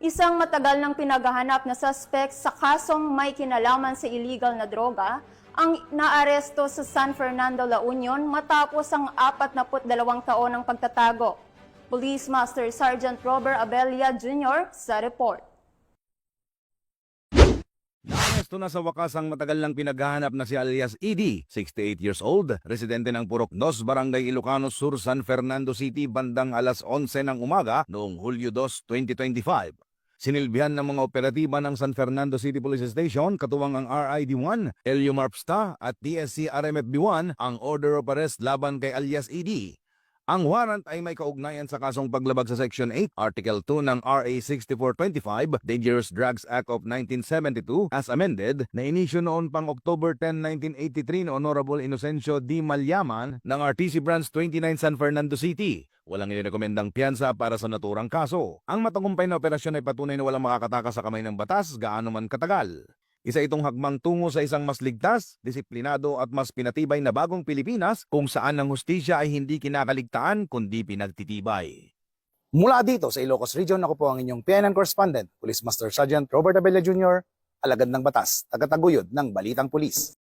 Isang matagal nang pinaghahanap na suspect sa kasong may kinalaman sa illegal na droga ang naaresto sa San Fernando, La Union matapos ang 42 taon ng pagtatago. Police Master Sergeant Robert Abella Jr. sa report. Naaresto na sa wakas ang matagal nang pinaghahanap na si alias ED, 68 years old, residente ng Purok 2, Barangay Ilocano Sur, San Fernando City, bandang alas 11 ng umaga noong Hulyo 2, 2025. Sinilbihan ng mga operatiba ng San Fernando City Police Station, katuwang ang RID-1, LU MARPSTA at DSC RMFB-1 ang order of arrest laban kay alias ED. Ang warrant ay may kaugnayan sa kasong paglabag sa Section 8, Article 2 ng RA 6425, Dangerous Drugs Act of 1972 as amended, na inisyo noon pang October 10, 1983 ni Honorable Inocencio D. Malyaman ng RTC Branch 29 San Fernando City. Walang inirekomendang piyansa para sa naturang kaso. Ang matagumpay na operasyon ay patunay na walang makakatakas sa kamay ng batas gaano man katagal. Isa itong hagmang tungo sa isang mas ligtas, disiplinado at mas pinatibay na bagong Pilipinas kung saan ang hustisya ay hindi kinakaligtaan kundi pinagtitibay. Mula dito sa Ilocos Region, ako po ang inyong PNN correspondent, Police Master Sergeant Robert Abella Jr., alagad ng batas, tagataguyod ng Balitang Pulis.